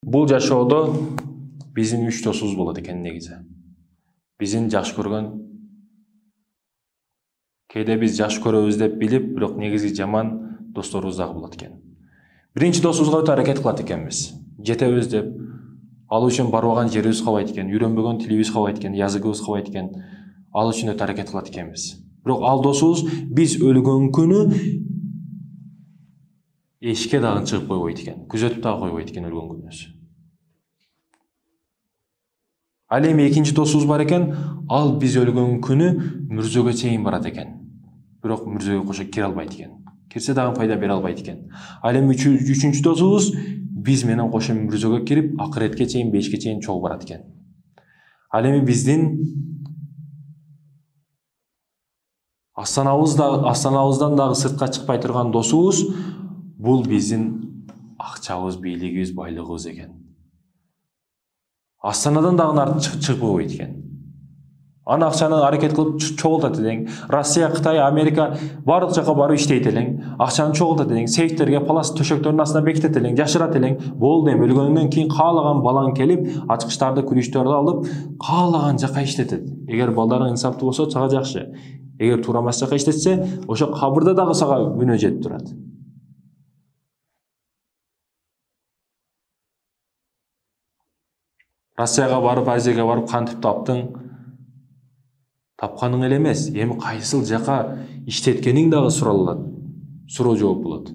Бул жашоодо биздин 3 досубуз болот экен негизи. Биздин жакшы көргөн, кээде биз жакшы көрөбүз деп билип, бирок негизи жаман досторубуз дагы болот экен. Биринчи досубузга өтө аракет кылат экенбиз. Жетебиз деп, ал үчүн барбаган жерибиз кабайт экен, үйрөнбөгөн тилибиз кабайт экен, языгыбыз кабайт экен. Ал үчүн өтө аракет кылат экенбиз. Бирок ал досубуз биз өлгөн күнү эшикке дагы чыгып койбойт экен, күзөтүп дагы койбойт экен өлгөн күнүбүз. Ал эми экинчи досубуз бар экен, ал биз өлгөн күнү мүрзөгө чейин барат экен. Бирок мүрзөгө кошо кире албайт экен. Кирсе дагы пайда бере албайт экен. Ал эми үчүнчү досубуз биз менен кошо мүрзөгө кирип, акыретке чейин, бешикке чейин чогуу барат экен. Ал эми биздин астанабыздан дагы сыртка чыкпай турган досубуз бул биздин акчабыз, бийлигибиз, байлыгыбыз экен. Астанадан дагы нары чыгып койбойт экен. Аны акчаны аракет кылып чогултат элең. Россия, Кытай, Америка бардык жака барып иштейт элең. Акчаны чогултат элең, сейфтерге, палас төшөктөрдүн астына бекитет элең, жашырат элең. Болду эми өлгөндөн кийин каалаган балаң келип, ачкычтарды, күрүчтөрдү алып, каалаган жака иштетет. Эгер балдарың инсаптуу болсо, сага жакшы. Эгер туура эмес жака иштетсе, ошо кабырда дагы сага күнөө жетип турат. Россияга барып, Азияга барып кантип таптың? Тапканың эле эмес, эми кайсыл жака иштеткениң дагы суралат. Суроо жооп болот.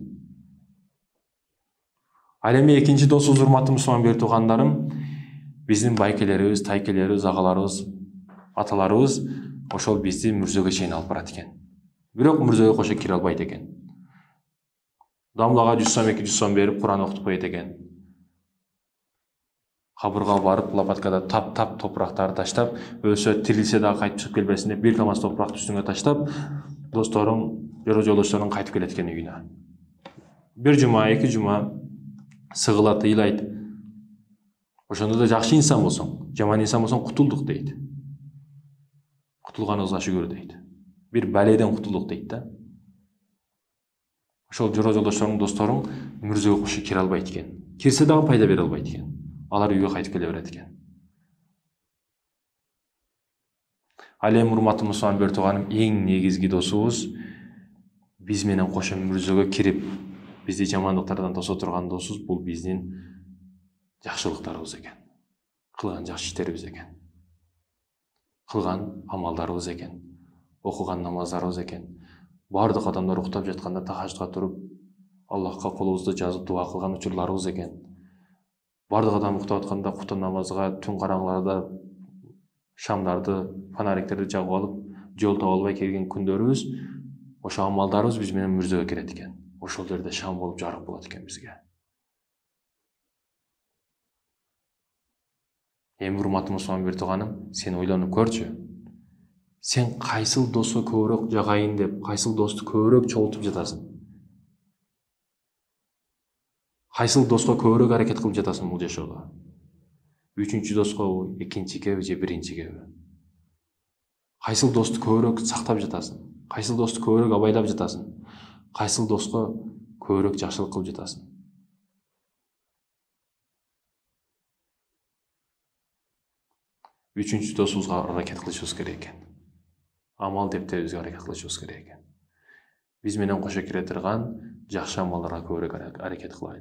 Ал эми экинчи досубуз, урматтуу мусулман бир туугандарым, биздин байкелерибиз, тайкелерибиз, агаларыбыз, аталарыбыз ошол бизди мүрзөгө чейин алып барат экен. Бирок мүрзөгө кошо кире албайт экен. Дамлага 100 сом, 200 сом берип Куран окутуп коет экен. Кабырга барып, лопаткада тап топурактарды таштап, өлсө тирилсе дагы кайтып чыгып келбесин деп, бир камаз топуракты үстүңө таштап, досторуң, жолдошторуң кайтып келет экен үйүнө. Бир жума, 2 жума сыгылат, ыйлайт. Ошондо да жакшы инсан болсоң, жаман инсан болсоң кутулдук дейт. Кутулганыбызга шүгүр дейт. Бир баледен кутулдук дейт да. Ошол жолдошторуң, досторуң мүрзөгө кошо кире албайт экен. Кирсе дагы пайда бере албайт экен. Алар үйгө кайтып келе берет экен. Ал эми урматтуу мусулман бир тууганым, эң негизги досубуз биз менен кошо мүрзөгө кирип, бизди жамандыктардан тосо турган досубуз бул биздин жакшылыктарыбыз экен. Кылган жакшы иштерибиз экен. Кылган амалдарыбыз экен. Окуган намаздарыбыз экен. Бардык адамдар уктап жатканда тахаждка туруп, Аллахка колубузду жазып дуа кылган учурларыбыз экен. Бардык адам уктап атканда кутун намазга түн караңгыларда шамдарды, фонариктерди жагып алып, жол таба албай келген күндөрүбүз, ошо амалдарыбыз биз менен мүрзөгө кирет экен. Ошол жерде шам болуп жарык болот экен бизге. Эми урматтуу мусулман бир тууганым, сен ойлонуп көрчү. Сен кайсыл доско көбүрөөк жагайын деп, кайсыл досту көбүрөөк чогултуп жатасың? Кайсыл доско көбүрөөк аракет кылып жатасың бул жашоодо? Үчүнчү доскобу, экинчигеби же биринчигеби? Кайсыл досту көбүрөөк сактап жатасың? Кайсыл досту көбүрөөк абайлап жатасың? Кайсыл доско көбүрөөк жакшылык кылып жатасың? Үчүнчү досубузга аракет кылышыбыз керек экен. Амал дептерибизге аракет кылышыбыз керек экен. Биз менен кошо кире турган жакшы амалдарга көбүрөөк аракет кылайлы.